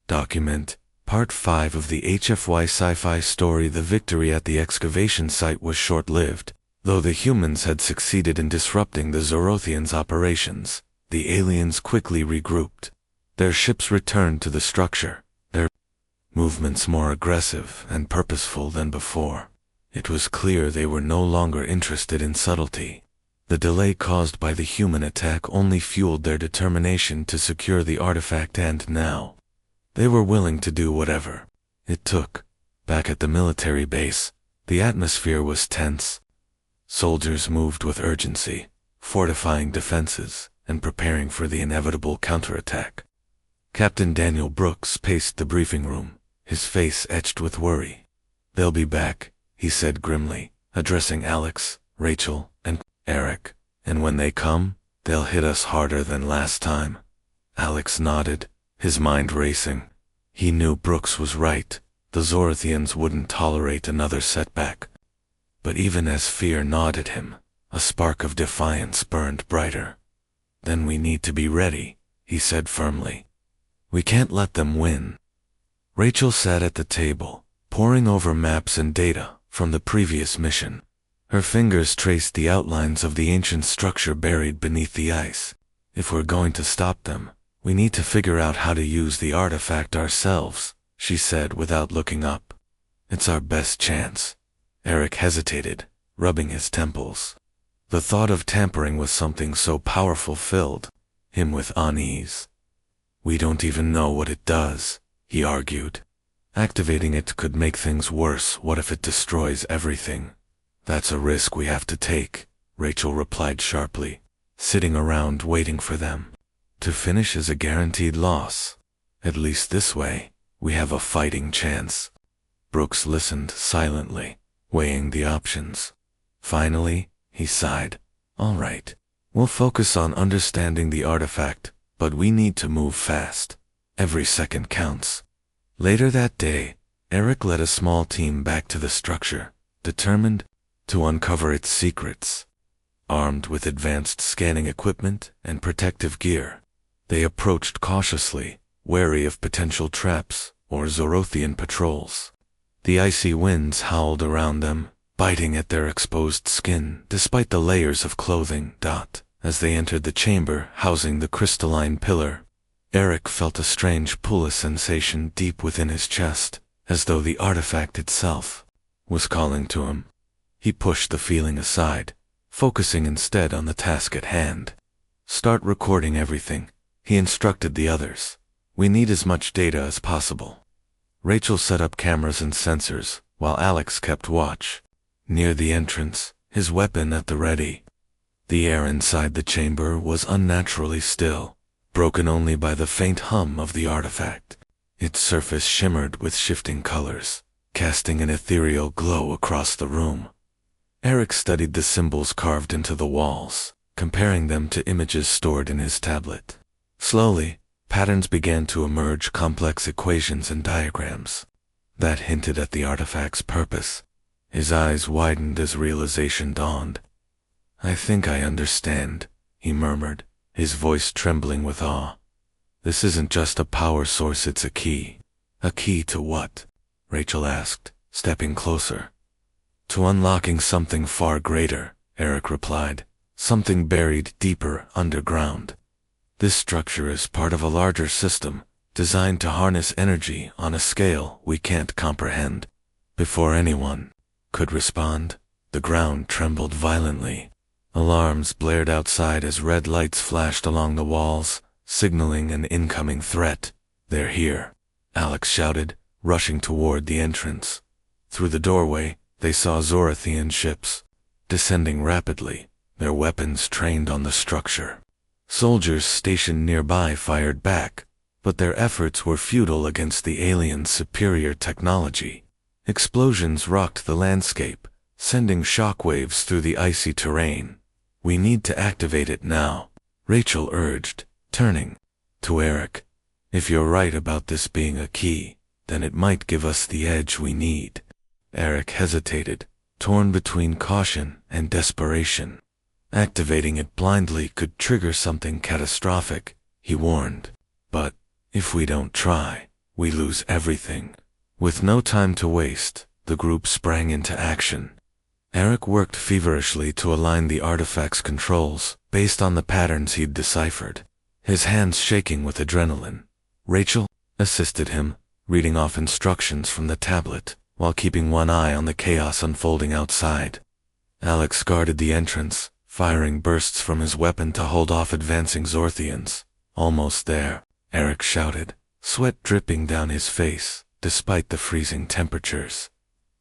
Document, Part 5 of the HFY Sci-Fi Story. The victory at the excavation site was short-lived. Though the humans had succeeded in disrupting the Zorothians' operations, the aliens quickly regrouped. Their ships returned to the structure, their movements more aggressive and purposeful than before. It was clear they were no longer interested in subtlety. The delay caused by the human attack only fueled their determination to secure the artifact, and now they were willing to do whatever it took. Back at the military base, the atmosphere was tense. Soldiers moved with urgency, fortifying defenses and preparing for the inevitable counterattack. Captain Daniel Brooks paced the briefing room, his face etched with worry. "They'll be back," he said grimly, addressing Alex, Rachel, and Eric. "And when they come, they'll hit us harder than last time." Alex nodded, his mind racing. He knew Brooks was right. The Zorothians wouldn't tolerate another setback. But even as fear gnawed at him, a spark of defiance burned brighter. "Then we need to be ready," he said firmly. "We can't let them win." Rachel sat at the table, poring over maps and data from the previous mission. Her fingers traced the outlines of the ancient structure buried beneath the ice. "If we're going to stop them, we need to figure out how to use the artifact ourselves," she said without looking up. "It's our best chance." Eric hesitated, rubbing his temples. The thought of tampering with something so powerful filled him with unease. "We don't even know what it does," he argued. "Activating it could make things worse. What if it destroys everything?" "That's a risk we have to take," Rachel replied sharply. "Sitting around waiting for them to finish is a guaranteed loss. At least this way, we have a fighting chance." Brooks listened silently, weighing the options. Finally, he sighed. "All right, we'll focus on understanding the artifact, but we need to move fast. Every second counts." Later that day, Eric led a small team back to the structure, determined to uncover its secrets. Armed with advanced scanning equipment and protective gear, they approached cautiously, wary of potential traps or Zorothian patrols. The icy winds howled around them, biting at their exposed skin despite the layers of clothing. As they entered the chamber housing the crystalline pillar, Eric felt a strange pull sensation deep within his chest, as though the artifact itself was calling to him. He pushed the feeling aside, focusing instead on the task at hand. "Start recording everything," he instructed the others. "We need as much data as possible." Rachel set up cameras and sensors, while Alex kept watch near the entrance, his weapon at the ready. The air inside the chamber was unnaturally still, broken only by the faint hum of the artifact. Its surface shimmered with shifting colors, casting an ethereal glow across the room. Eric studied the symbols carved into the walls, comparing them to images stored in his tablet. Slowly, patterns began to emerge, complex equations and diagrams that hinted at the artifact's purpose. His eyes widened as realization dawned. "I think I understand," he murmured, his voice trembling with awe. "This isn't just a power source, it's a key." "A key to what?" Rachel asked, stepping closer. "To unlocking something far greater," Eric replied. "Something buried deeper underground. This structure is part of a larger system, designed to harness energy on a scale we can't comprehend." Before anyone could respond, the ground trembled violently. Alarms blared outside as red lights flashed along the walls, signaling an incoming threat. "They're here," Alex shouted, rushing toward the entrance. Through the doorway, they saw Zorothian ships descending rapidly, their weapons trained on the structure. Soldiers stationed nearby fired back, but their efforts were futile against the aliens' superior technology. Explosions rocked the landscape, sending shockwaves through the icy terrain. "We need to activate it now," Rachel urged, turning to Eric. "If you're right about this being a key, then it might give us the edge we need." Eric hesitated, torn between caution and desperation. Activating it blindly could trigger something catastrophic, he warned. "But if we don't try, we lose everything. With no time to waste, the group sprang into action. Eric worked feverishly to align the artifact's controls based on the patterns he'd deciphered, his hands shaking with adrenaline. Rachel assisted him, reading off instructions from the tablet, while keeping one eye on the chaos unfolding outside. Alex guarded the entrance, firing bursts from his weapon to hold off advancing Zorthians. Almost there, Eric shouted, sweat dripping down his face, despite the freezing temperatures.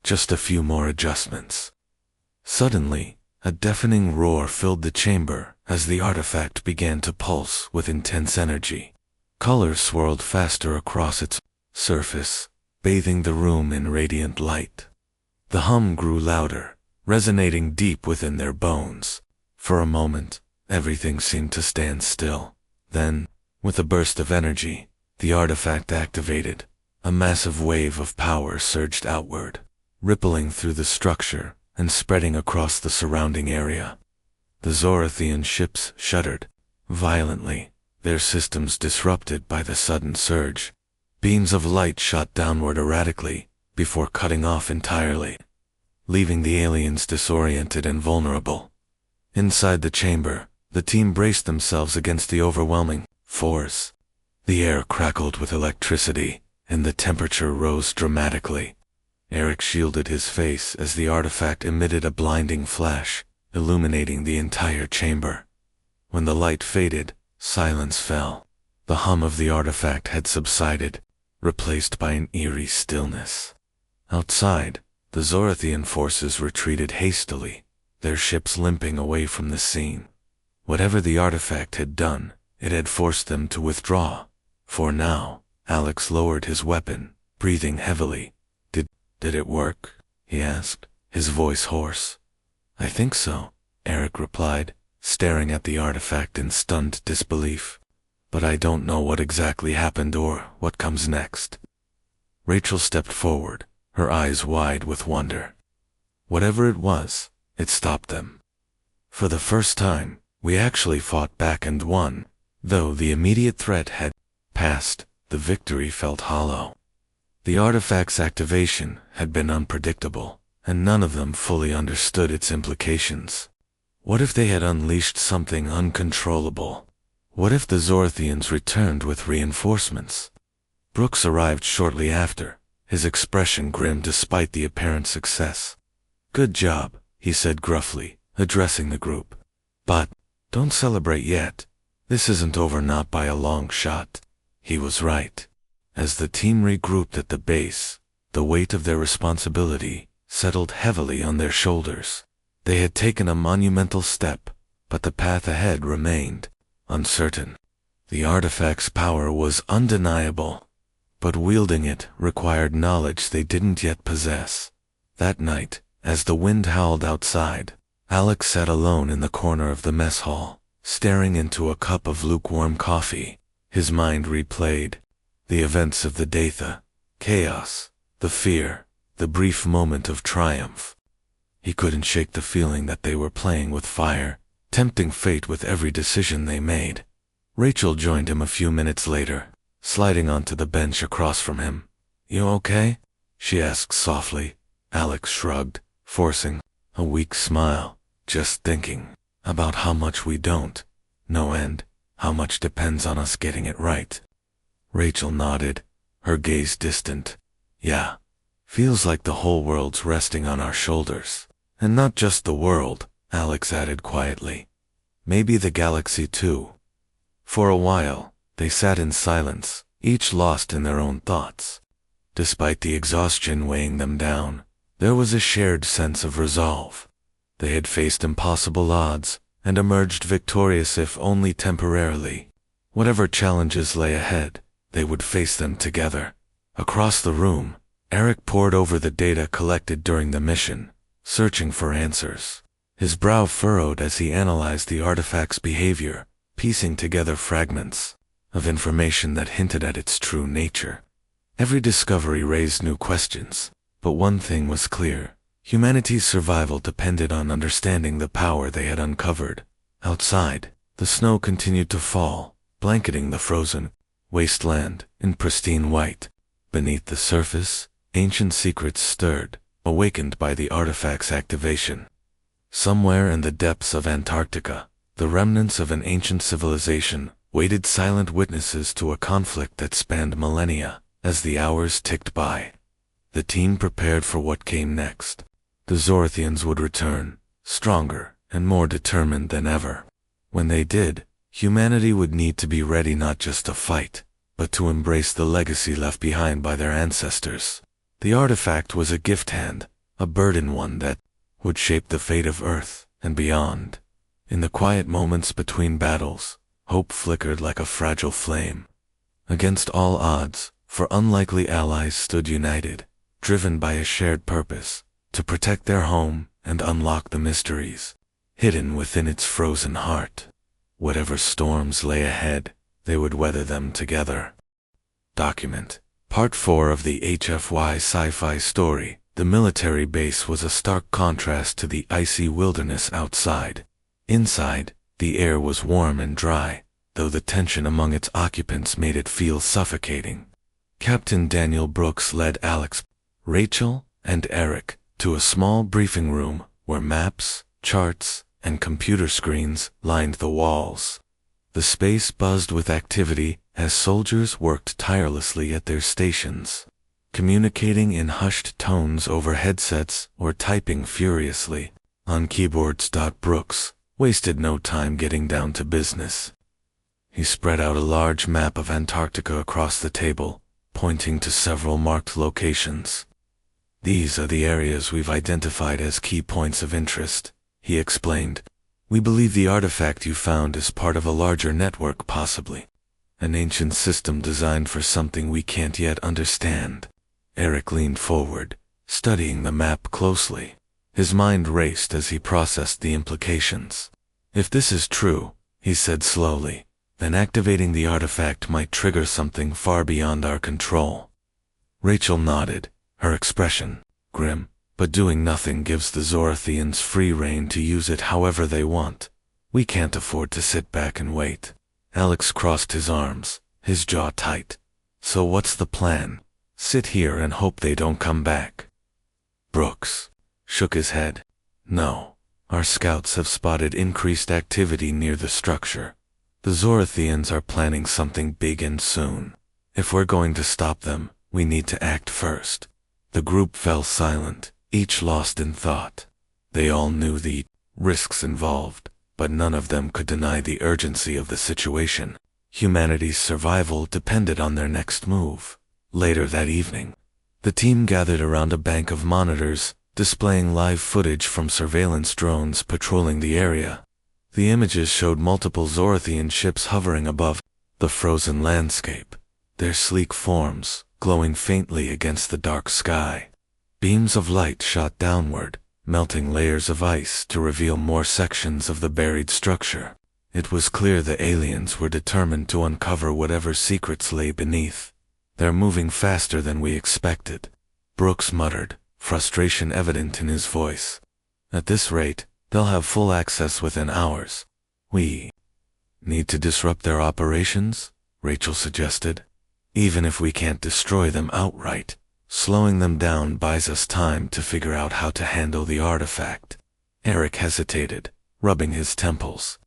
Just a few more adjustments. Suddenly, a deafening roar filled the chamber as the artifact began to pulse with intense energy. Colors swirled faster across its surface, bathing the room in radiant light. The hum grew louder, resonating deep within their bones. For a moment, everything seemed to stand still. Then, with a burst of energy, the artifact activated. A massive wave of power surged outward, rippling through the structure and spreading across the surrounding area. The Zorothian ships shuddered violently, their systems disrupted by the sudden surge. Beams of light shot downward erratically before cutting off entirely, leaving the aliens disoriented and vulnerable. Inside the chamber, the team braced themselves against the overwhelming force. The air crackled with electricity, and the temperature rose dramatically. Eric shielded his face as the artifact emitted a blinding flash, illuminating the entire chamber. When the light faded, silence fell. The hum of the artifact had subsided, replaced by an eerie stillness. Outside, the Zorothian forces retreated hastily, their ships limping away from the scene. Whatever the artifact had done, it had forced them to withdraw. For now, Alex lowered his weapon, breathing heavily. Did it work? He asked, his voice hoarse. I think so, Eric replied, staring at the artifact in stunned disbelief. But I don't know what exactly happened or what comes next. Rachel stepped forward, her eyes wide with wonder. Whatever it was, it stopped them. For the first time, we actually fought back and won. Though the immediate threat had passed, the victory felt hollow. The artifact's activation had been unpredictable, and none of them fully understood its implications. What if they had unleashed something uncontrollable? What if the Zorthians returned with reinforcements? Brooks arrived shortly after, his expression grim despite the apparent success. Good job, he said gruffly, addressing the group. But, don't celebrate yet. This isn't over, not by a long shot. He was right. As the team regrouped at the base, the weight of their responsibility settled heavily on their shoulders. They had taken a monumental step, but the path ahead remained uncertain. The artifact's power was undeniable, but wielding it required knowledge they didn't yet possess. That night, as the wind howled outside, Alex sat alone in the corner of the mess hall, staring into a cup of lukewarm coffee. His mind replayed the events of the day, the chaos, the fear, the brief moment of triumph. He couldn't shake the feeling that they were playing with fire, tempting fate with every decision they made. Rachel joined him a few minutes later, sliding onto the bench across from him. You okay? She asked softly. Alex shrugged, forcing a weak smile. Just thinking about how much we don't know and how much depends on us getting it right. Rachel nodded, her gaze distant. Yeah, feels like the whole world's resting on our shoulders. And not just the world, Alex added quietly. Maybe the galaxy too. For a while, they sat in silence, each lost in their own thoughts. Despite the exhaustion weighing them down, there was a shared sense of resolve. They had faced impossible odds and emerged victorious if only temporarily. Whatever challenges lay ahead, they would face them together. Across the room, Eric pored over the data collected during the mission, searching for answers. His brow furrowed as he analyzed the artifact's behavior, piecing together fragments of information that hinted at its true nature. Every discovery raised new questions, but one thing was clear. Humanity's survival depended on understanding the power they had uncovered. Outside, the snow continued to fall, blanketing the frozen wasteland in pristine white. Beneath the surface, ancient secrets stirred, awakened by the artifact's activation. Somewhere in the depths of Antarctica, the remnants of an ancient civilization waited silent witnesses to a conflict that spanned millennia. As the hours ticked by, the team prepared for what came next. The Zorothians would return, stronger and more determined than ever. When they did, humanity would need to be ready not just to fight, but to embrace the legacy left behind by their ancestors. The artifact was a gift hand, a burden one that would shape the fate of Earth and beyond. In the quiet moments between battles, hope flickered like a fragile flame. Against all odds, for unlikely allies stood united, driven by a shared purpose, to protect their home and unlock the mysteries hidden within its frozen heart. Whatever storms lay ahead, they would weather them together. Document. Part 4 of the HFY Sci-Fi Story. The military base was a stark contrast to the icy wilderness outside. Inside, the air was warm and dry, though the tension among its occupants made it feel suffocating. Captain Daniel Brooks led Alex, Rachel, and Eric to a small briefing room where maps, charts, and computer screens lined the walls. The space buzzed with activity as soldiers worked tirelessly at their stations, communicating in hushed tones over headsets or typing furiously on keyboards. Brooks wasted no time getting down to business. He spread out a large map of Antarctica across the table, pointing to several marked locations. "These are the areas we've identified as key points of interest," he explained. "We believe the artifact you found is part of a larger network, possibly an ancient system designed for something we can't yet understand." Eric leaned forward, studying the map closely. His mind raced as he processed the implications. "If this is true," he said slowly, "then activating the artifact might trigger something far beyond our control." Rachel nodded, her expression grim. "But doing nothing gives the Zorothians free rein to use it however they want. We can't afford to sit back and wait." Alex crossed his arms, his jaw tight. "So what's the plan? Sit here and hope they don't come back?" Brooks shook his head. "No. Our scouts have spotted increased activity near the structure. The Zorothians are planning something big and soon. If we're going to stop them, we need to act first." The group fell silent, each lost in thought. They all knew the risks involved, but none of them could deny the urgency of the situation. Humanity's survival depended on their next move. Later that evening, the team gathered around a bank of monitors, displaying live footage from surveillance drones patrolling the area. The images showed multiple Zorothian ships hovering above the frozen landscape, their sleek forms glowing faintly against the dark sky. Beams of light shot downward, melting layers of ice to reveal more sections of the buried structure. It was clear the aliens were determined to uncover whatever secrets lay beneath. "They're moving faster than we expected," Brooks muttered, frustration evident in his voice. "At this rate, they'll have full access within hours. We need to disrupt their operations," Rachel suggested. "Even if we can't destroy them outright, slowing them down buys us time to figure out how to handle the artifact." Eric hesitated, rubbing his temples.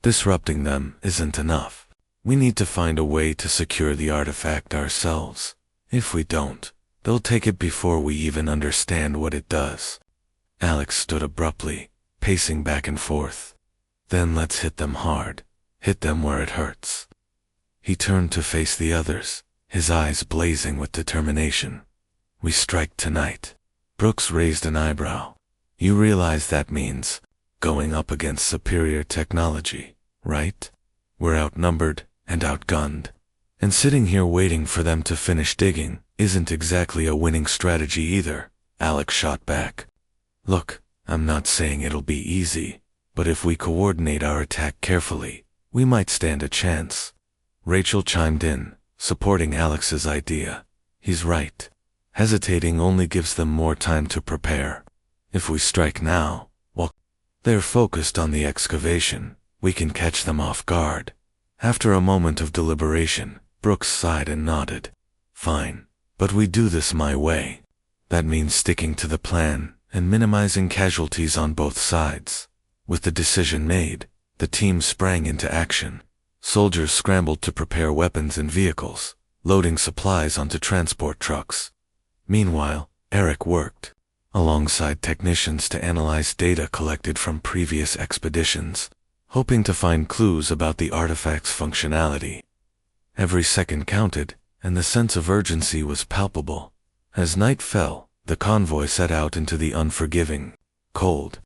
"Disrupting them isn't enough. We need to find a way to secure the artifact ourselves. If we don't, they'll take it before we even understand what it does." Alex stood abruptly, pacing back and forth. "Then let's hit them hard. Hit them where it hurts." He turned to face the others, his eyes blazing with determination. "We strike tonight." Brooks raised an eyebrow. "You realize that means going up against superior technology, right? We're outnumbered and outgunned. And sitting here waiting for them to finish digging isn't exactly a winning strategy either," Alex shot back. "Look, I'm not saying it'll be easy, but if we coordinate our attack carefully, we might stand a chance." Rachel chimed in, supporting Alex's idea. "He's right. Hesitating only gives them more time to prepare. If we strike now, while they're focused on the excavation, we can catch them off guard." After a moment of deliberation, Brooks sighed and nodded. "Fine, But we do this my way. That means sticking to the plan and minimizing casualties on both sides. With the decision made, the team sprang into action. Soldiers scrambled to prepare weapons and vehicles, loading supplies onto transport trucks. Meanwhile, Eric worked alongside technicians to analyze data collected from previous expeditions, hoping to find clues about the artifact's functionality. Every second counted, and the sense of urgency was palpable. As night fell, the convoy set out into the unforgiving cold.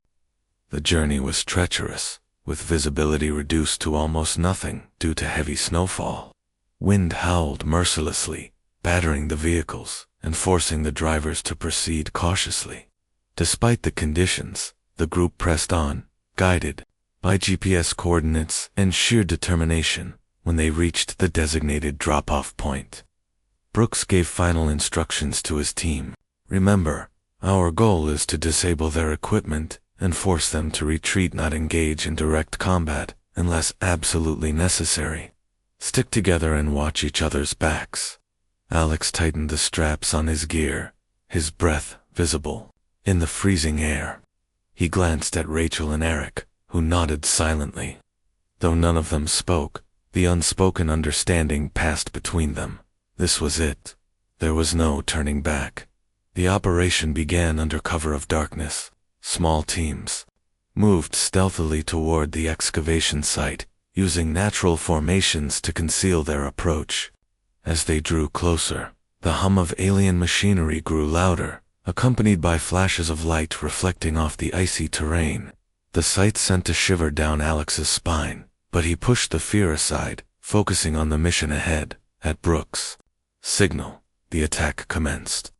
The journey was treacherous, with visibility reduced to almost nothing due to heavy snowfall. Wind howled mercilessly, battering the vehicles and forcing the drivers to proceed cautiously. Despite the conditions, the group pressed on, guided by GPS coordinates and sheer determination. When they reached the designated drop-off point, Brooks gave final instructions to his team. Remember, our goal is to disable their equipment and force them to retreat, not engage in direct combat unless absolutely necessary. Stick together and watch each other's backs. Alex tightened the straps on his gear, his breath visible in the freezing air. He glanced at Rachel and Eric, who nodded silently. Though none of them spoke, the unspoken understanding passed between them. This was it. There was no turning back. The operation began under cover of darkness. Small teams moved stealthily toward the excavation site, using natural formations to conceal their approach. As they drew closer, the hum of alien machinery grew louder, accompanied by flashes of light reflecting off the icy terrain. The sight sent a shiver down Alex's spine, but he pushed the fear aside, focusing on the mission ahead. At Brooks' signal, the attack commenced.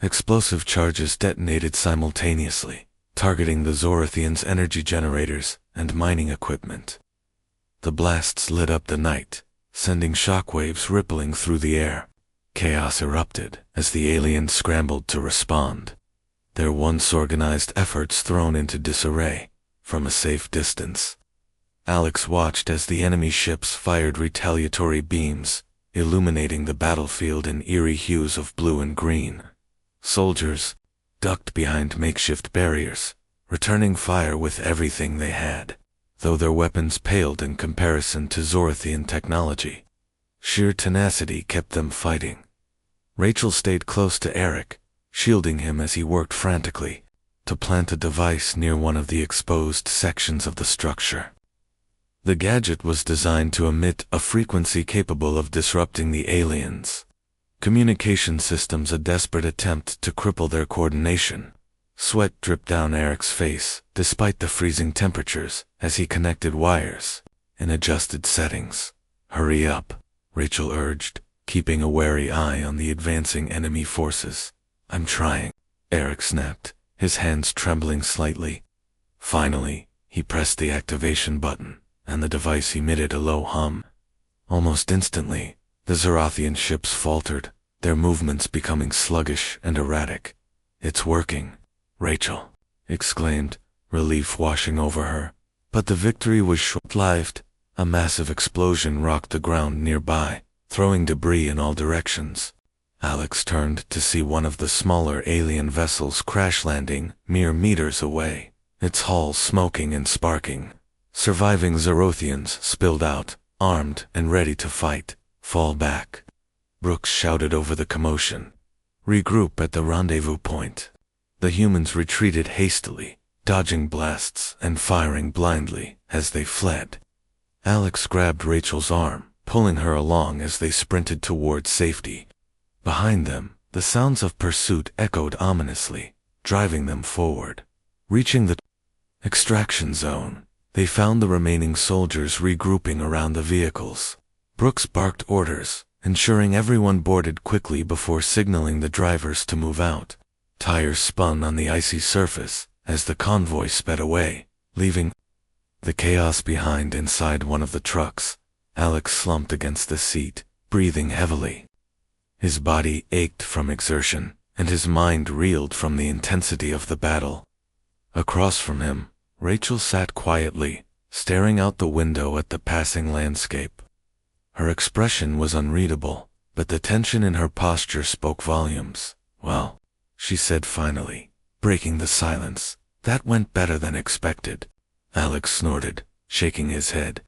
Explosive charges detonated simultaneously, targeting the Zorothians' energy generators and mining equipment. The blasts lit up the night, sending shockwaves rippling through the air. Chaos erupted as the aliens scrambled to respond, their once organized efforts thrown into disarray from a safe distance. Alex watched as the enemy ships fired retaliatory beams, illuminating the battlefield in eerie hues of blue and green. Soldiers ducked behind makeshift barriers, returning fire with everything they had, though their weapons paled in comparison to Zorothian technology. Sheer tenacity kept them fighting. Rachel stayed close to Eric, shielding him as he worked frantically to plant a device near one of the exposed sections of the structure. The gadget was designed to emit a frequency capable of disrupting the aliens' communication systems, a desperate attempt to cripple their coordination. Sweat dripped down Eric's face, despite the freezing temperatures, as he connected wires and adjusted settings. "Hurry up," Rachel urged, keeping a wary eye on the advancing enemy forces. "I'm trying," Eric snapped, his hands trembling slightly. Finally, he pressed the activation button, and the device emitted a low hum. Almost instantly, the Zorothian ships faltered, their movements becoming sluggish and erratic. "It's working," Rachel exclaimed, relief washing over her. But the victory was short-lived. A massive explosion rocked the ground nearby, throwing debris in all directions. Alex turned to see one of the smaller alien vessels crash-landing mere meters away, its hull smoking and sparking. Surviving Zorothians spilled out, armed and ready to fight. "Fall back," Brooks shouted over the commotion. "Regroup at the rendezvous point." The humans retreated hastily, dodging blasts and firing blindly as they fled. Alex grabbed Rachel's arm, pulling her along as they sprinted toward safety. Behind them, the sounds of pursuit echoed ominously, driving them forward. Reaching the extraction zone, they found the remaining soldiers regrouping around the vehicles. Brooks barked orders, ensuring everyone boarded quickly before signaling the drivers to move out. Tires spun on the icy surface as the convoy sped away, leaving the chaos behind inside one of the trucks. Alex slumped against the seat, breathing heavily. His body ached from exertion, and his mind reeled from the intensity of the battle. Across from him, Rachel sat quietly, staring out the window at the passing landscape. Her expression was unreadable, but the tension in her posture spoke volumes. "Well," she said finally, breaking the silence, "that went better than expected." Alex snorted, shaking his head.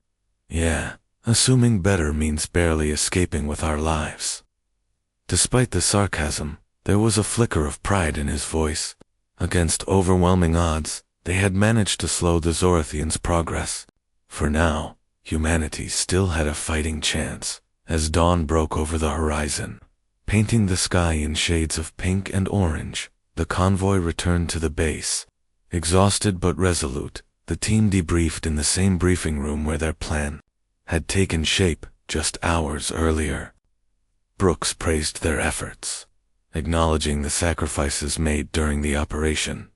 "Yeah, assuming better means barely escaping with our lives." Despite the sarcasm, there was a flicker of pride in his voice. Against overwhelming odds, they had managed to slow the Zorothians' progress. For now, humanity still had a fighting chance. As dawn broke over the horizon, painting the sky in shades of pink and orange, the convoy returned to the base. Exhausted but resolute, the team debriefed in the same briefing room where their plan had taken shape just hours earlier. Brooks praised their efforts, acknowledging the sacrifices made during the operation.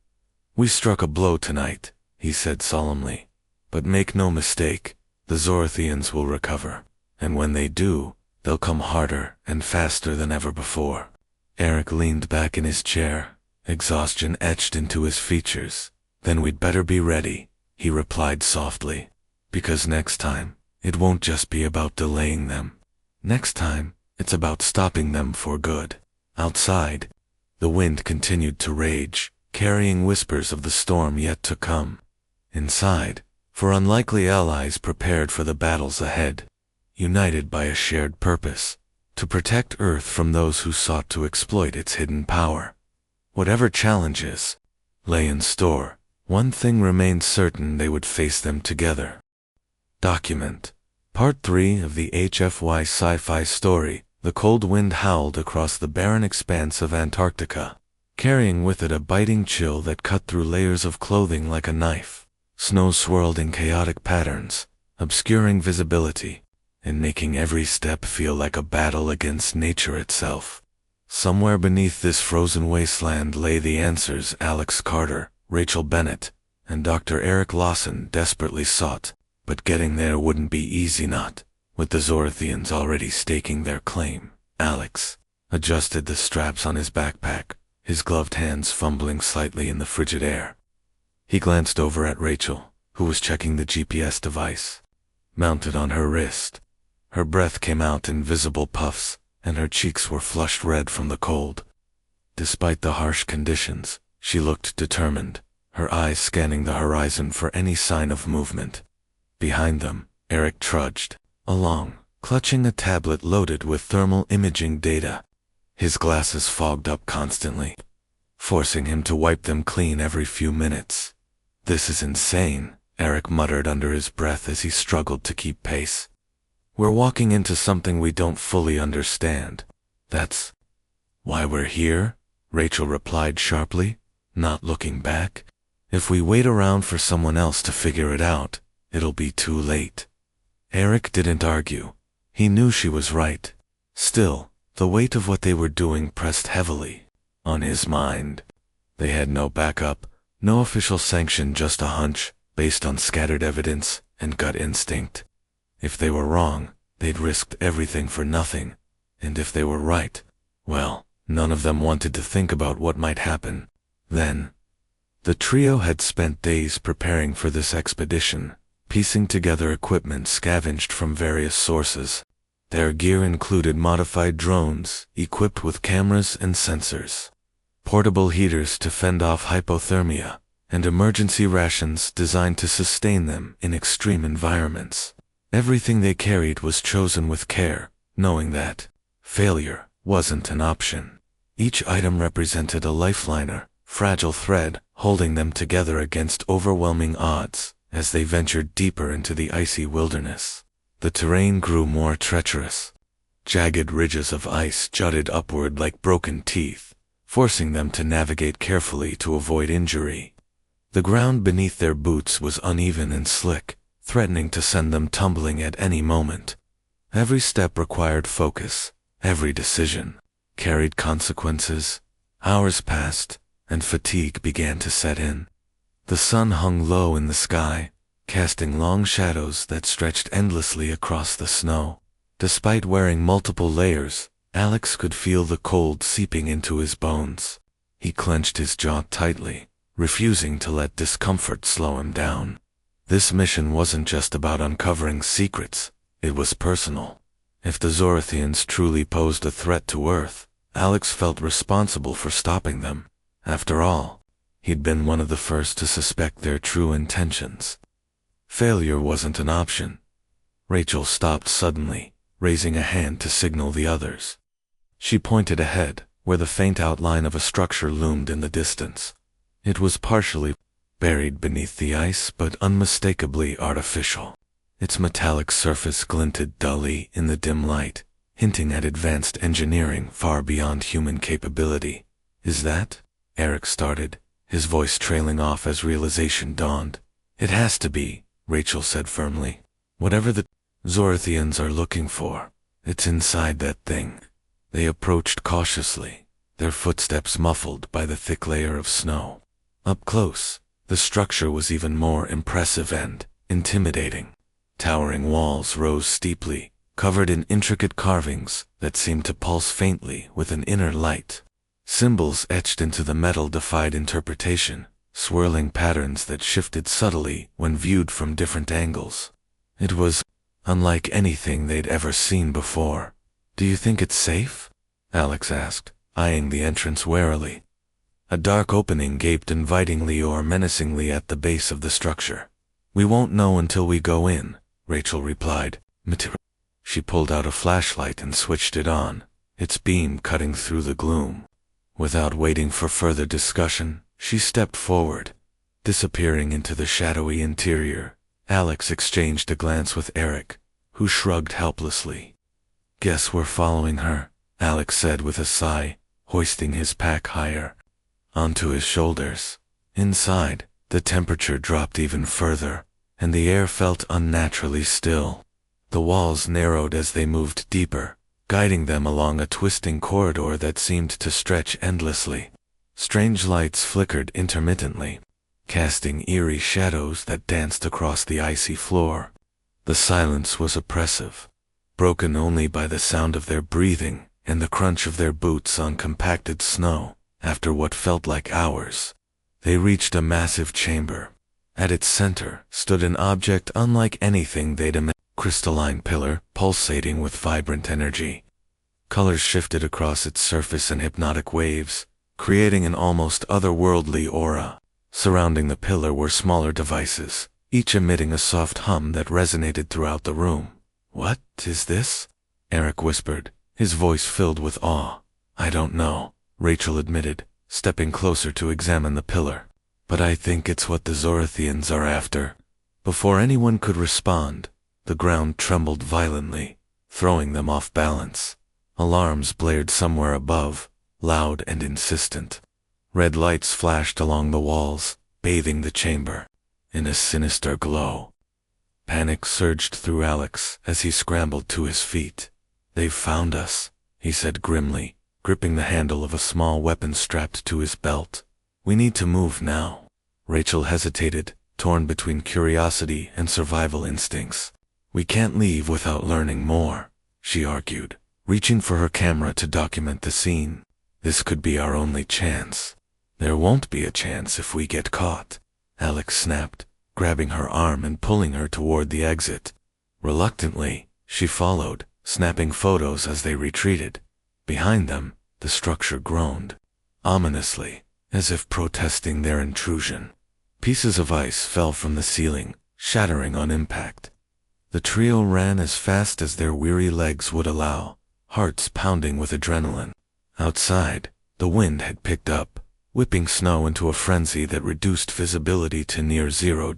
"We struck a blow tonight," he said solemnly. "But make no mistake, the Zorothians will recover. And when they do, they'll come harder and faster than ever before." Eric leaned back in his chair, exhaustion etched into his features. "Then we'd better be ready," he replied softly. "Because next time, it won't just be about delaying them. Next time, it's about stopping them for good." Outside, the wind continued to rage, carrying whispers of the storm yet to come. Inside, for unlikely allies prepared for the battles ahead, united by a shared purpose, to protect Earth from those who sought to exploit its hidden power. Whatever challenges lay in store, one thing remained certain: they would face them together. Document. Part 3 of the HFY Sci-Fi Story. The cold wind howled across the barren expanse of Antarctica, carrying with it a biting chill that cut through layers of clothing like a knife. Snow swirled in chaotic patterns, obscuring visibility, and making every step feel like a battle against nature itself. Somewhere beneath this frozen wasteland lay the answers Alex Carter, Rachel Bennett, and Dr. Eric Lawson desperately sought, but getting there wouldn't be easy, not with the Zorothians already staking their claim. Alex adjusted the straps on his backpack, his gloved hands fumbling slightly in the frigid air. He glanced over at Rachel, who was checking the GPS device, mounted on her wrist. Her breath came out in visible puffs, and her cheeks were flushed red from the cold. Despite the harsh conditions, she looked determined, her eyes scanning the horizon for any sign of movement. Behind them, Eric trudged along, clutching a tablet loaded with thermal imaging data. His glasses fogged up constantly, forcing him to wipe them clean every few minutes. "This is insane," Eric muttered under his breath as he struggled to keep pace. "We're walking into something we don't fully understand. That's why we're here," Rachel replied sharply, not looking back. "If we wait around for someone else to figure it out, it'll be too late." Eric didn't argue. He knew she was right. Still, the weight of what they were doing pressed heavily on his mind. They had no backup, no official sanction, just a hunch, based on scattered evidence and gut instinct. If they were wrong, they'd risked everything for nothing. And if they were right, well, none of them wanted to think about what might happen then. The trio had spent days preparing for this expedition, piecing together equipment scavenged from various sources. Their gear included modified drones, equipped with cameras and sensors, portable heaters to fend off hypothermia, and emergency rations designed to sustain them in extreme environments. Everything they carried was chosen with care, knowing that failure wasn't an option. Each item represented a lifeliner, fragile thread, holding them together against overwhelming odds. As they ventured deeper into the icy wilderness, the terrain grew more treacherous. Jagged ridges of ice jutted upward like broken teeth, forcing them to navigate carefully to avoid injury. The ground beneath their boots was uneven and slick, threatening to send them tumbling at any moment. Every step required focus, every decision carried consequences. Hours passed, and fatigue began to set in. The sun hung low in the sky, casting long shadows that stretched endlessly across the snow. Despite wearing multiple layers, Alex could feel the cold seeping into his bones. He clenched his jaw tightly, refusing to let discomfort slow him down. This mission wasn't just about uncovering secrets, it was personal. If the Zorothians truly posed a threat to Earth, Alex felt responsible for stopping them. After all, he'd been one of the first to suspect their true intentions. Failure wasn't an option. Rachel stopped suddenly, raising a hand to signal the others. She pointed ahead, where the faint outline of a structure loomed in the distance. It was partially buried beneath the ice, but unmistakably artificial. Its metallic surface glinted dully in the dim light, hinting at advanced engineering far beyond human capability. "Is that?" Eric started, his voice trailing off as realization dawned. "It has to be," Rachel said firmly. "Whatever the Zorothians are looking for, it's inside that thing." They approached cautiously, their footsteps muffled by the thick layer of snow. Up close, the structure was even more impressive and intimidating. Towering walls rose steeply, covered in intricate carvings that seemed to pulse faintly with an inner light. Symbols etched into the metal defied interpretation, swirling patterns that shifted subtly when viewed from different angles. It was unlike anything they'd ever seen before. "Do you think it's safe?" Alex asked, eyeing the entrance warily. A dark opening gaped invitingly or menacingly at the base of the structure. "We won't know until we go in," Rachel replied. She pulled out a flashlight and switched it on, its beam cutting through the gloom. Without waiting for further discussion, she stepped forward, disappearing into the shadowy interior. Alex exchanged a glance with Eric, who shrugged helplessly. "Guess we're following her," Alex said with a sigh, hoisting his pack higher onto his shoulders. Inside, the temperature dropped even further, and the air felt unnaturally still. The walls narrowed as they moved deeper, guiding them along a twisting corridor that seemed to stretch endlessly. Strange lights flickered intermittently, casting eerie shadows that danced across the icy floor. The silence was oppressive, broken only by the sound of their breathing and the crunch of their boots on compacted snow. After what felt like hours, they reached a massive chamber. At its center stood an object unlike anything they'd imagined. Crystalline pillar, pulsating with vibrant energy. Colors shifted across its surface in hypnotic waves, creating an almost otherworldly aura. Surrounding the pillar were smaller devices, each emitting a soft hum that resonated throughout the room. "What is this?" Eric whispered, his voice filled with awe. "I don't know," Rachel admitted, stepping closer to examine the pillar. "But I think it's what the Zorothians are after." Before anyone could respond, the ground trembled violently, throwing them off balance. Alarms blared somewhere above, loud and insistent. Red lights flashed along the walls, bathing the chamber in a sinister glow. Panic surged through Alex as he scrambled to his feet. "They've found us," he said grimly, gripping the handle of a small weapon strapped to his belt. "We need to move now." Rachel hesitated, torn between curiosity and survival instincts. "We can't leave without learning more," she argued, reaching for her camera to document the scene. "This could be our only chance." "There won't be a chance if we get caught," Alex snapped, grabbing her arm and pulling her toward the exit. Reluctantly, she followed, snapping photos as they retreated. Behind them, the structure groaned, ominously, as if protesting their intrusion. Pieces of ice fell from the ceiling, shattering on impact. The trio ran as fast as their weary legs would allow, hearts pounding with adrenaline. Outside, the wind had picked up, whipping snow into a frenzy that reduced visibility to near zero.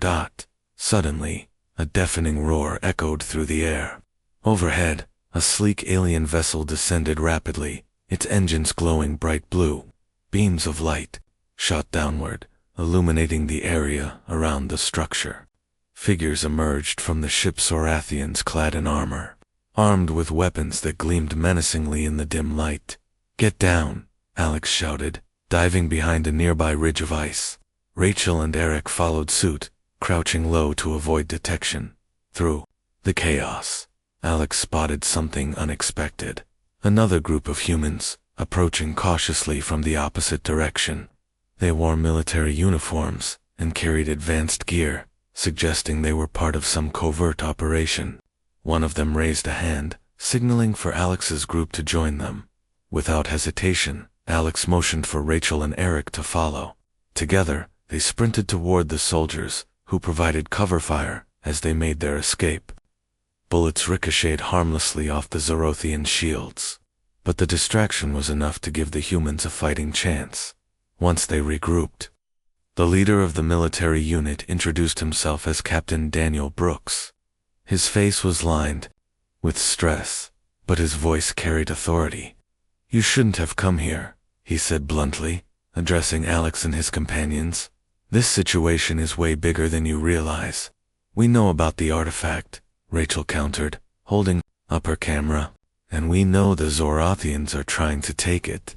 Suddenly, a deafening roar echoed through the air. Overhead, a sleek alien vessel descended rapidly, its engines glowing bright blue. Beams of light shot downward, illuminating the area around the structure. Figures emerged from the ship's Zorathians clad in armor, armed with weapons that gleamed menacingly in the dim light. "Get down," Alex shouted, diving behind a nearby ridge of ice. Rachel and Eric followed suit, crouching low to avoid detection. Through the chaos, Alex spotted something unexpected. Another group of humans, approaching cautiously from the opposite direction. They wore military uniforms and carried advanced gear, suggesting they were part of some covert operation. One of them raised a hand, signaling for Alex's group to join them. Without hesitation, Alex motioned for Rachel and Eric to follow. Together, they sprinted toward the soldiers, who provided cover fire as they made their escape. Bullets ricocheted harmlessly off the Zorothian shields, but the distraction was enough to give the humans a fighting chance. Once they regrouped, the leader of the military unit introduced himself as Captain Daniel Brooks. His face was lined with stress, but his voice carried authority. "You shouldn't have come here," he said bluntly, addressing Alex and his companions. "This situation is way bigger than you realize." "We know about the artifact," Rachel countered, holding up her camera, "and we know the Zorothians are trying to take it."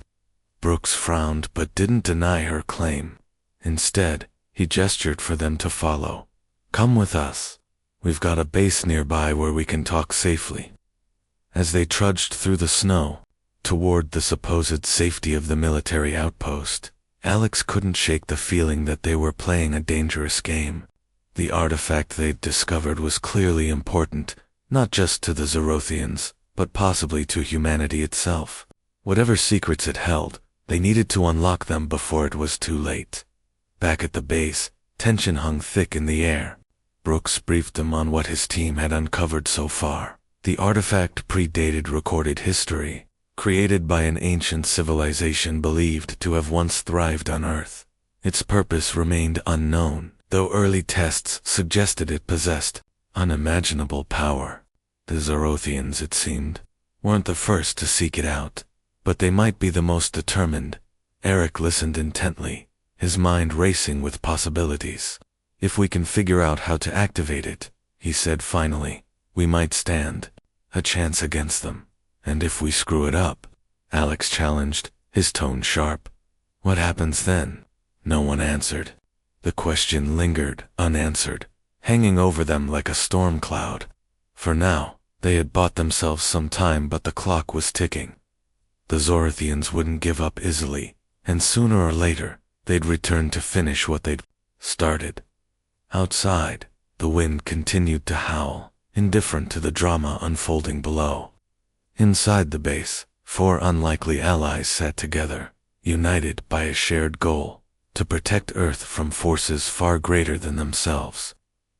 Brooks frowned but didn't deny her claim. Instead, he gestured for them to follow. "Come with us. We've got a base nearby where we can talk safely." As they trudged through the snow toward the supposed safety of the military outpost, Alex couldn't shake the feeling that they were playing a dangerous game. The artifact they'd discovered was clearly important, not just to the Zorothians, but possibly to humanity itself. Whatever secrets it held, they needed to unlock them before it was too late. Back at the base, tension hung thick in the air. Brooks briefed them on what his team had uncovered so far. The artifact predated recorded history, created by an ancient civilization believed to have once thrived on Earth. Its purpose remained unknown, though early tests suggested it possessed unimaginable power. The Zorothians, it seemed, weren't the first to seek it out, but they might be the most determined. Eric listened intently, his mind racing with possibilities. "If we can figure out how to activate it," he said finally, "we might stand a chance against them. And if we screw it up," Alex challenged, his tone sharp. "What happens then?" No one answered. The question lingered, unanswered, hanging over them like a storm cloud. For now, they had bought themselves some time, but the clock was ticking. The Zorothians wouldn't give up easily, and sooner or later, they'd return to finish what they'd started. Outside, the wind continued to howl, indifferent to the drama unfolding below. Inside the base, 4 unlikely allies sat together, united by a shared goal: to protect Earth from forces far greater than themselves.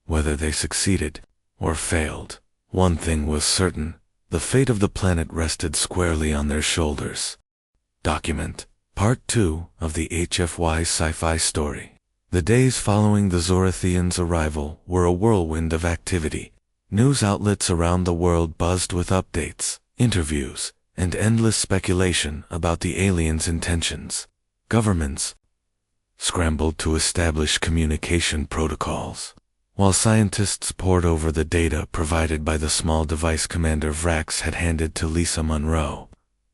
Whether they succeeded or failed, one thing was certain: the fate of the planet rested squarely on their shoulders. Document Part 2 of the HFY Sci-Fi Story. The days following the Zorothians' arrival were a whirlwind of activity. News outlets around the world buzzed with updates, interviews, and endless speculation about the aliens' intentions. Governments scrambled to establish communication protocols, while scientists pored over the data provided by the small device Commander Vrax had handed to Lisa Monroe.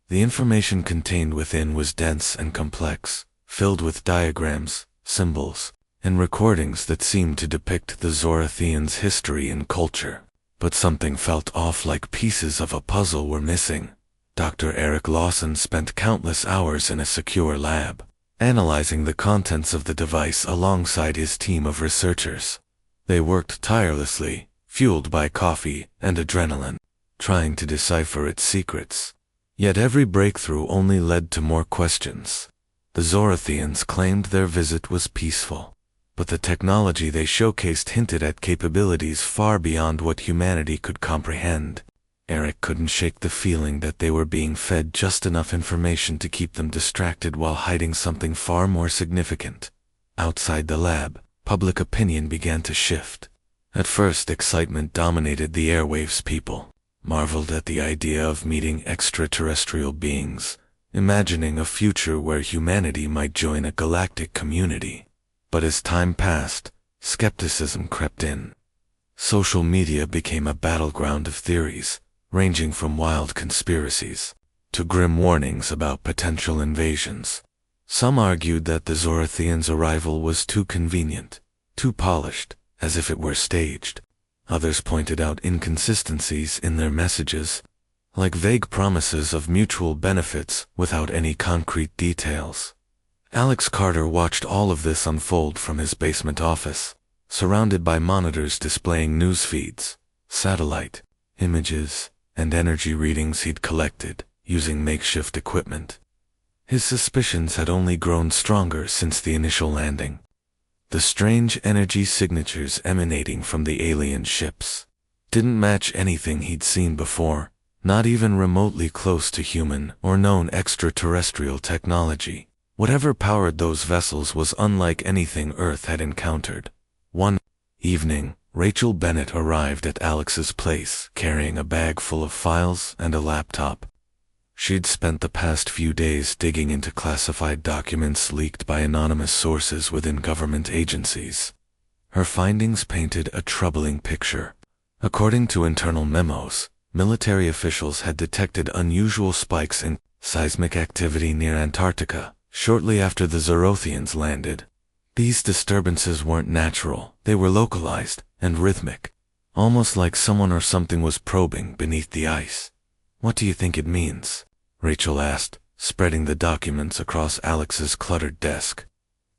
The information contained within was dense and complex, filled with diagrams, symbols, and recordings that seemed to depict the Zorothians' history and culture. But something felt off, like pieces of a puzzle were missing. Dr. Eric Lawson spent countless hours in a secure lab, analyzing the contents of the device alongside his team of researchers. They worked tirelessly, fueled by coffee and adrenaline, trying to decipher its secrets. Yet every breakthrough only led to more questions. The Zorothians claimed their visit was peaceful, but the technology they showcased hinted at capabilities far beyond what humanity could comprehend. Eric couldn't shake the feeling that they were being fed just enough information to keep them distracted while hiding something far more significant. Outside the lab, public opinion began to shift. At first, excitement dominated the airwaves. People marveled at the idea of meeting extraterrestrial beings, imagining a future where humanity might join a galactic community. But as time passed, skepticism crept in. Social media became a battleground of theories, ranging from wild conspiracies to grim warnings about potential invasions. Some argued that the Zorothians' arrival was too convenient, too polished, as if it were staged. Others pointed out inconsistencies in their messages, like vague promises of mutual benefits without any concrete details. Alex Carter watched all of this unfold from his basement office, surrounded by monitors displaying news feeds, satellite images, and energy readings he'd collected using makeshift equipment. His suspicions had only grown stronger since the initial landing. The strange energy signatures emanating from the alien ships didn't match anything he'd seen before, not even remotely close to human or known extraterrestrial technology. Whatever powered those vessels was unlike anything Earth had encountered. One evening, Rachel Bennett arrived at Alex's place carrying a bag full of files and a laptop. She'd spent the past few days digging into classified documents leaked by anonymous sources within government agencies. Her findings painted a troubling picture. According to internal memos, military officials had detected unusual spikes in seismic activity near Antarctica shortly after the Zorothians landed. These disturbances weren't natural, they were localized and rhythmic, almost like someone or something was probing beneath the ice. "What do you think it means?" Rachel asked, spreading the documents across Alex's cluttered desk.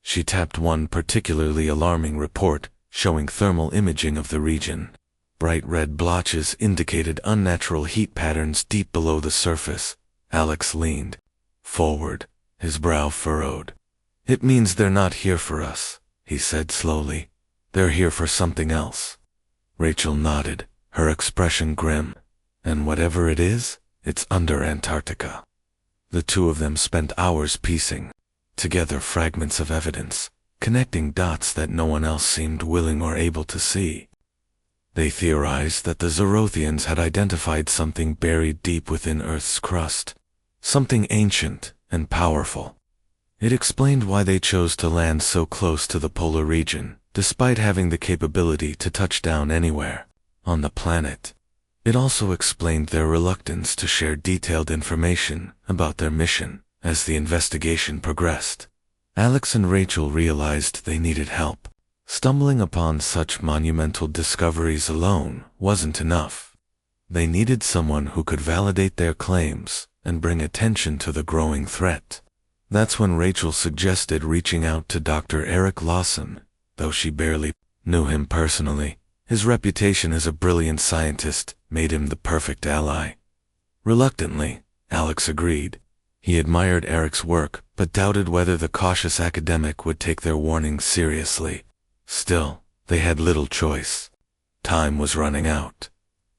She tapped one particularly alarming report showing thermal imaging of the region. Bright red blotches indicated unnatural heat patterns deep below the surface. Alex leaned forward, his brow furrowed. "It means they're not here for us," he said slowly. "They're here for something else." Rachel nodded, her expression grim. "And whatever it is, it's under Antarctica." The two of them spent hours piecing together fragments of evidence, connecting dots that no one else seemed willing or able to see. They theorized that the Zorothians had identified something buried deep within Earth's crust, something ancient and powerful. It explained why they chose to land so close to the polar region, despite having the capability to touch down anywhere on the planet. It also explained their reluctance to share detailed information about their mission as the investigation progressed. Alex and Rachel realized they needed help. Stumbling upon such monumental discoveries alone wasn't enough. They needed someone who could validate their claims and bring attention to the growing threat. That's when Rachel suggested reaching out to Dr. Eric Lawson. Though she barely knew him personally, his reputation as a brilliant scientist made him the perfect ally. Reluctantly, Alex agreed. He admired Eric's work, but doubted whether the cautious academic would take their warnings seriously. Still, they had little choice. Time was running out.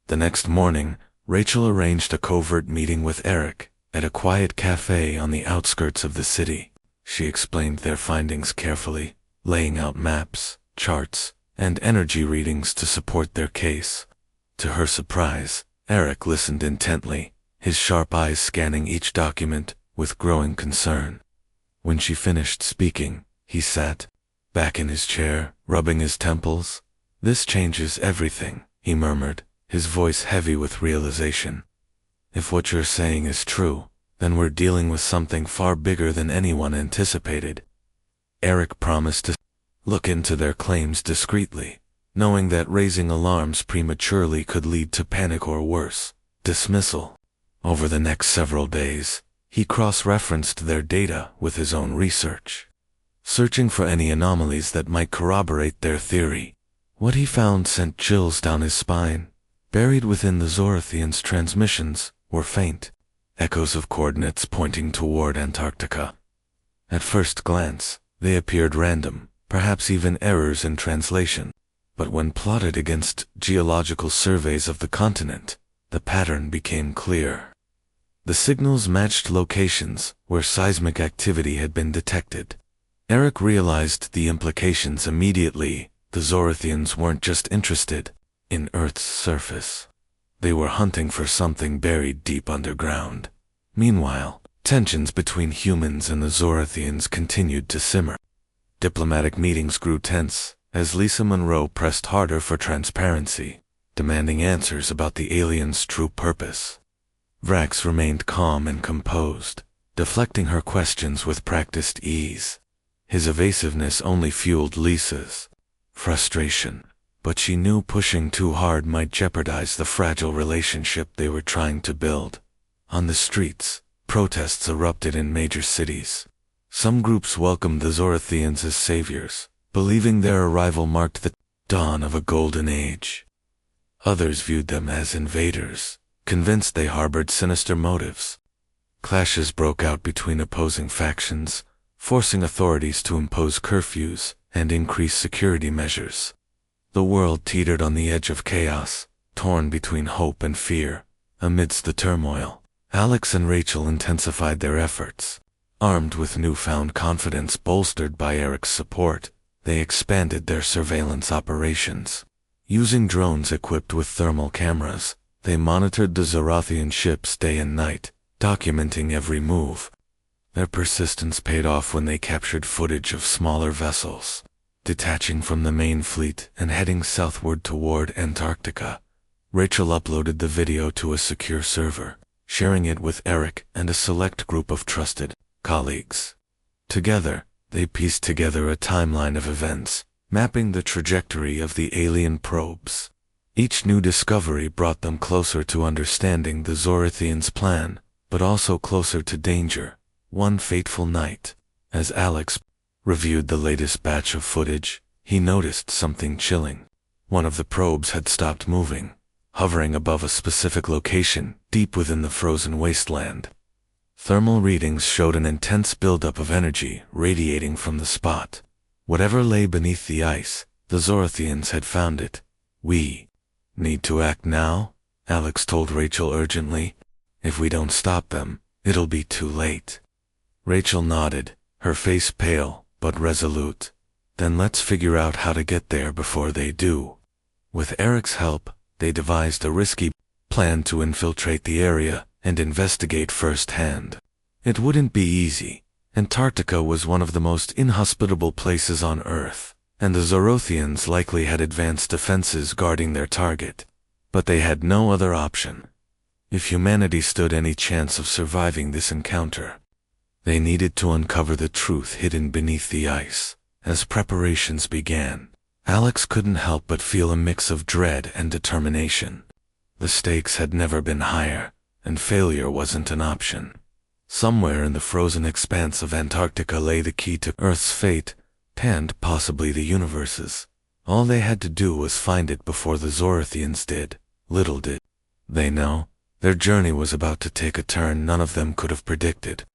The next morning, Rachel arranged a covert meeting with Eric at a quiet cafe on the outskirts of the city. She explained their findings carefully, laying out maps, charts, and energy readings to support their case. To her surprise, Eric listened intently, his sharp eyes scanning each document with growing concern. When she finished speaking, he sat back in his chair, rubbing his temples. "This changes everything," he murmured, his voice heavy with realization. "If what you're saying is true, then we're dealing with something far bigger than anyone anticipated." Eric promised to look into their claims discreetly, knowing that raising alarms prematurely could lead to panic or worse, dismissal. Over the next several days, he cross-referenced their data with his own research, searching for any anomalies that might corroborate their theory. What he found sent chills down his spine. Buried within the Zorothians' transmissions were faint echoes of coordinates pointing toward Antarctica. At first glance, they appeared random, perhaps even errors in translation. But when plotted against geological surveys of the continent, the pattern became clear. The signals matched locations where seismic activity had been detected. Eric realized the implications immediately. The Zorothians weren't just interested in Earth's surface. They were hunting for something buried deep underground. Meanwhile, tensions between humans and the Zorothians continued to simmer. Diplomatic meetings grew tense as Lisa Monroe pressed harder for transparency, demanding answers about the aliens' true purpose. Vrax remained calm and composed, deflecting her questions with practiced ease. His evasiveness only fueled Lisa's frustration, but she knew pushing too hard might jeopardize the fragile relationship they were trying to build. On the streets, protests erupted in major cities. Some groups welcomed the Zorothians as saviors, believing their arrival marked the dawn of a golden age. Others viewed them as invaders, convinced they harbored sinister motives. Clashes broke out between opposing factions, forcing authorities to impose curfews and increase security measures. The world teetered on the edge of chaos, torn between hope and fear. Amidst the turmoil, Alex and Rachel intensified their efforts. Armed with newfound confidence bolstered by Eric's support, they expanded their surveillance operations. Using drones equipped with thermal cameras, they monitored the Zorothian ships day and night, documenting every move. Their persistence paid off when they captured footage of smaller vessels, detaching from the main fleet and heading southward toward Antarctica. Rachel uploaded the video to a secure server, sharing it with Eric and a select group of trusted colleagues. Together, they pieced together a timeline of events, mapping the trajectory of the alien probes. Each new discovery brought them closer to understanding the Zorothians' plan, but also closer to danger. One fateful night, as Alex reviewed the latest batch of footage, he noticed something chilling. One of the probes had stopped moving, hovering above a specific location deep within the frozen wasteland. Thermal readings showed an intense buildup of energy radiating from the spot. Whatever lay beneath the ice, the Zorothians had found it. "We need to act now," Alex told Rachel urgently. "If we don't stop them, it'll be too late." Rachel nodded, her face pale but resolute. "Then let's figure out how to get there before they do." With Eric's help, they devised a risky plan to infiltrate the area and investigate firsthand. It wouldn't be easy. Antarctica was one of the most inhospitable places on Earth, and the Zorothians likely had advanced defenses guarding their target. But they had no other option. If humanity stood any chance of surviving this encounter, they needed to uncover the truth hidden beneath the ice. As preparations began, Alex couldn't help but feel a mix of dread and determination. The stakes had never been higher, and failure wasn't an option. Somewhere in the frozen expanse of Antarctica lay the key to Earth's fate, and possibly the universe's. All they had to do was find it before the Zorothians did. Little did they know, their journey was about to take a turn none of them could have predicted.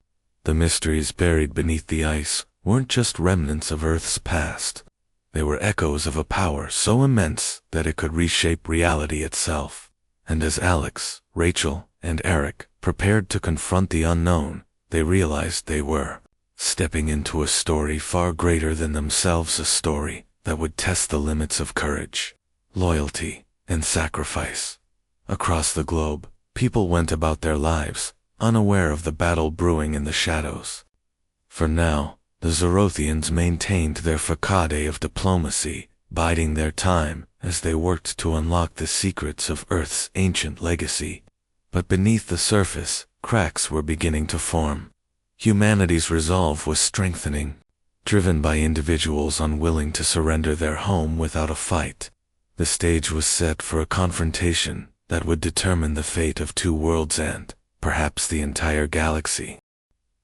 The mysteries buried beneath the ice weren't just remnants of Earth's past. They were echoes of a power so immense that it could reshape reality itself. And as Alex, Rachel, and Eric prepared to confront the unknown, they realized they were stepping into a story far greater than themselves, a story that would test the limits of courage, loyalty, and sacrifice. Across the globe, people went about their lives, unaware of the battle brewing in the shadows. For now, the Zorothians maintained their facade of diplomacy, biding their time as they worked to unlock the secrets of Earth's ancient legacy. But beneath the surface, cracks were beginning to form. Humanity's resolve was strengthening, driven by individuals unwilling to surrender their home without a fight. The stage was set for a confrontation that would determine the fate of two worlds and, perhaps, the entire galaxy.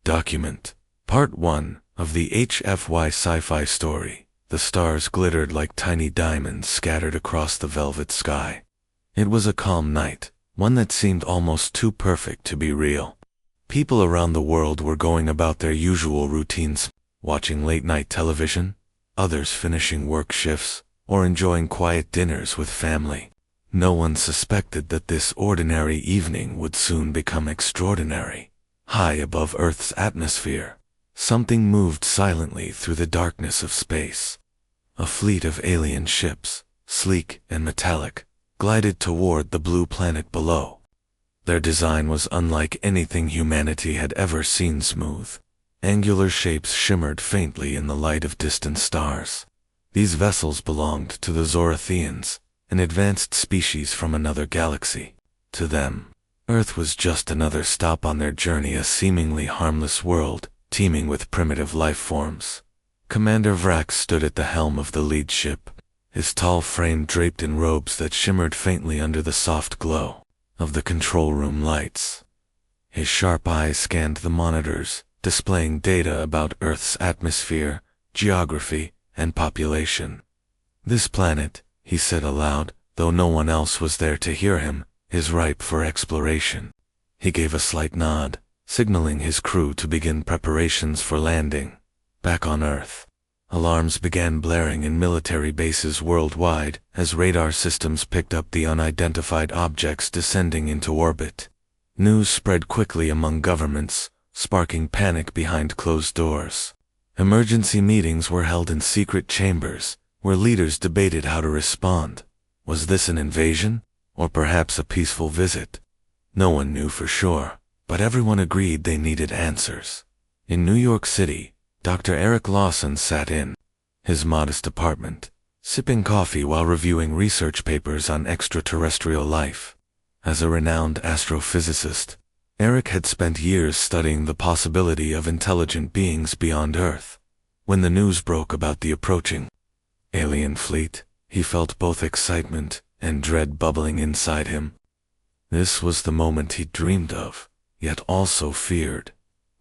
Document Part 1 of the HFY Sci-Fi Story. The stars glittered like tiny diamonds scattered across the velvet sky. It was a calm night, one that seemed almost too perfect to be real. People around the world were going about their usual routines, watching late-night television, others finishing work shifts, or enjoying quiet dinners with family. No one suspected that this ordinary evening would soon become extraordinary. High above Earth's atmosphere, something moved silently through the darkness of space. A fleet of alien ships, sleek and metallic, glided toward the blue planet below. Their design was unlike anything humanity had ever seen. Smooth, angular shapes shimmered faintly in the light of distant stars. These vessels belonged to the Zorothians, an advanced species from another galaxy. To them, Earth was just another stop on their journey, a seemingly harmless world, teeming with primitive life forms. Commander Vrax stood at the helm of the lead ship, his tall frame draped in robes that shimmered faintly under the soft glow of the control room lights. His sharp eyes scanned the monitors, displaying data about Earth's atmosphere, geography, and population. "This planet," he said aloud, though no one else was there to hear him, is ripe for exploration. He gave a slight nod, signaling his crew to begin preparations for landing. Back on Earth, alarms began blaring in military bases worldwide as radar systems picked up the unidentified objects descending into orbit. News spread quickly among governments, sparking panic behind closed doors. Emergency meetings were held in secret chambers, where leaders debated how to respond. Was this an invasion, or perhaps a peaceful visit? No one knew for sure, but everyone agreed they needed answers. In New York City, Dr. Eric Lawson sat in his modest apartment, sipping coffee while reviewing research papers on extraterrestrial life. As a renowned astrophysicist, Eric had spent years studying the possibility of intelligent beings beyond Earth. When the news broke about the approaching alien fleet, he felt both excitement and dread bubbling inside him. This was the moment he dreamed of, yet also feared.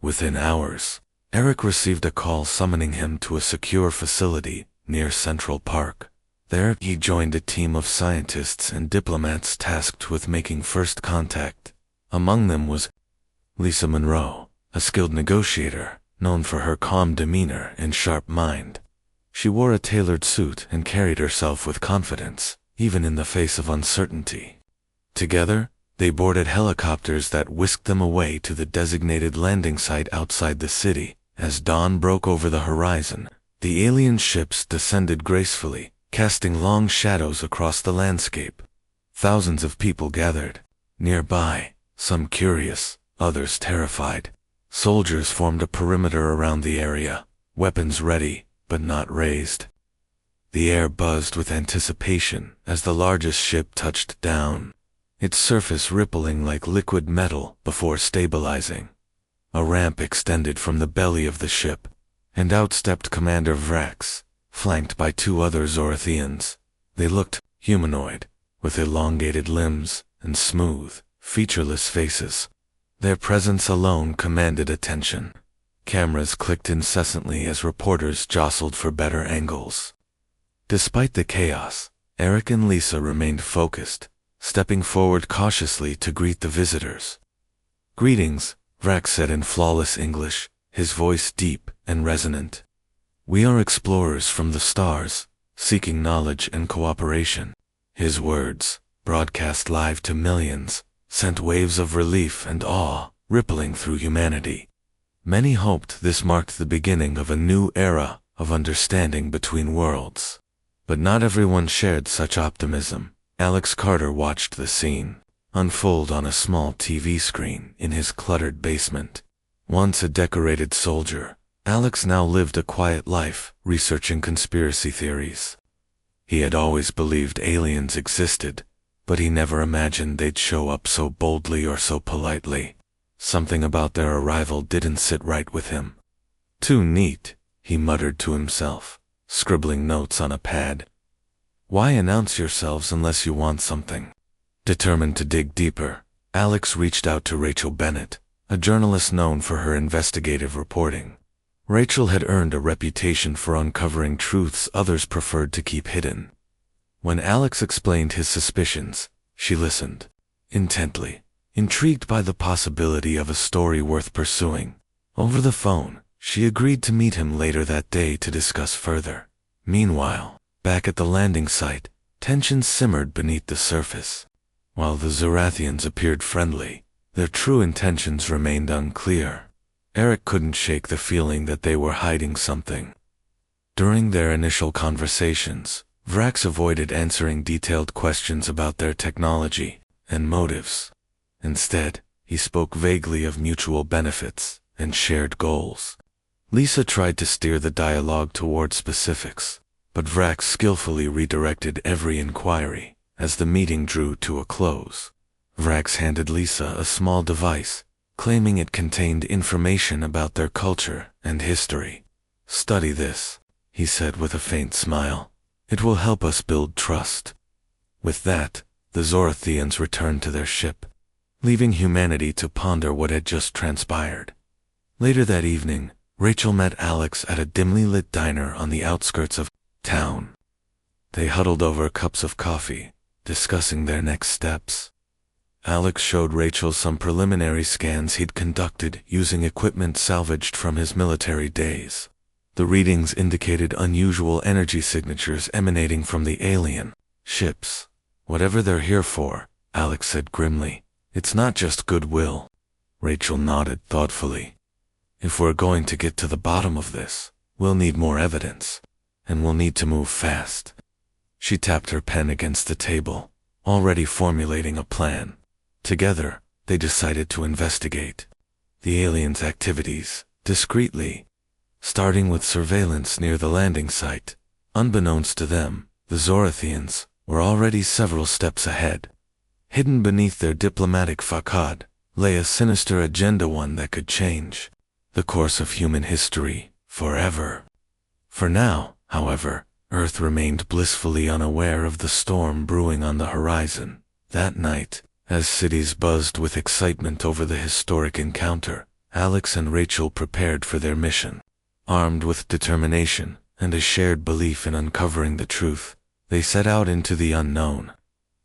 Within hours, Eric received a call summoning him to a secure facility near Central Park. There, he joined a team of scientists and diplomats tasked with making first contact. Among them was Lisa Monroe, a skilled negotiator, known for her calm demeanor and sharp mind. She wore a tailored suit and carried herself with confidence, even in the face of uncertainty. Together, they boarded helicopters that whisked them away to the designated landing site outside the city. As dawn broke over the horizon, the alien ships descended gracefully, casting long shadows across the landscape. Thousands of people gathered nearby, some curious, others terrified. Soldiers formed a perimeter around the area, weapons ready, but not raised. The air buzzed with anticipation as the largest ship touched down, its surface rippling like liquid metal before stabilizing. A ramp extended from the belly of the ship, and out stepped Commander Vrax, flanked by two other Zorathians. They looked humanoid, with elongated limbs and smooth, featureless faces. Their presence alone commanded attention. Cameras clicked incessantly as reporters jostled for better angles. Despite the chaos, Eric and Lisa remained focused, stepping forward cautiously to greet the visitors. "Greetings," Vrax said in flawless English, his voice deep and resonant. "We are explorers from the stars, seeking knowledge and cooperation." His words, broadcast live to millions, sent waves of relief and awe rippling through humanity. Many hoped this marked the beginning of a new era of understanding between worlds. But not everyone shared such optimism. Alex Carter watched the scene unfold on a small TV screen in his cluttered basement. Once a decorated soldier, Alex now lived a quiet life, researching conspiracy theories. He had always believed aliens existed, but he never imagined they'd show up so boldly or so politely. Something about their arrival didn't sit right with him. "Too neat," he muttered to himself, scribbling notes on a pad. "Why announce yourselves unless you want something?" Determined to dig deeper, Alex reached out to Rachel Bennett, a journalist known for her investigative reporting. Rachel had earned a reputation for uncovering truths others preferred to keep hidden. When Alex explained his suspicions, she listened intently, intrigued by the possibility of a story worth pursuing. Over the phone, she agreed to meet him later that day to discuss further. Meanwhile, back at the landing site, tensions simmered beneath the surface. While the Zorathians appeared friendly, their true intentions remained unclear. Eric couldn't shake the feeling that they were hiding something. During their initial conversations, Vrax avoided answering detailed questions about their technology and motives. Instead, he spoke vaguely of mutual benefits and shared goals. Lisa tried to steer the dialogue toward specifics, but Vrax skillfully redirected every inquiry. As the meeting drew to a close, Vrax handed Lisa a small device, claiming it contained information about their culture and history. "Study this," he said with a faint smile. "It will help us build trust." With that, the Zorathians returned to their ship, leaving humanity to ponder what had just transpired. Later that evening, Rachel met Alex at a dimly lit diner on the outskirts of town. They huddled over cups of coffee, discussing their next steps. Alex showed Rachel some preliminary scans he'd conducted using equipment salvaged from his military days. The readings indicated unusual energy signatures emanating from the alien ships. "Whatever they're here for," Alex said grimly, "it's not just goodwill." Rachel nodded thoughtfully. "If we're going to get to the bottom of this, we'll need more evidence, and we'll need to move fast." She tapped her pen against the table, already formulating a plan. Together, they decided to investigate the aliens' activities discreetly, starting with surveillance near the landing site. Unbeknownst to them, the Zorothians were already several steps ahead. Hidden beneath their diplomatic facade lay a sinister agenda, one that could change the course of human history forever. For now, however, Earth remained blissfully unaware of the storm brewing on the horizon. That night, as cities buzzed with excitement over the historic encounter, Alex and Rachel prepared for their mission. Armed with determination and a shared belief in uncovering the truth, they set out into the unknown.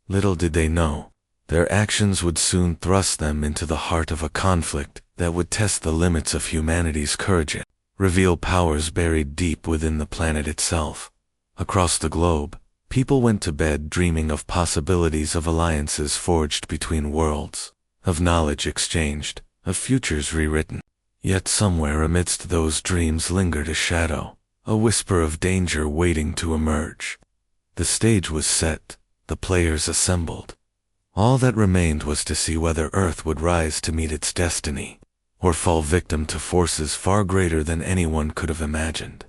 Little did they know, their actions would soon thrust them into the heart of a conflict that would test the limits of humanity's courage and reveal powers buried deep within the planet itself. Across the globe, people went to bed dreaming of possibilities of alliances forged between worlds, of knowledge exchanged, of futures rewritten. Yet somewhere amidst those dreams lingered a shadow, a whisper of danger waiting to emerge. The stage was set, the players assembled. All that remained was to see whether Earth would rise to meet its destiny, or fall victim to forces far greater than anyone could have imagined.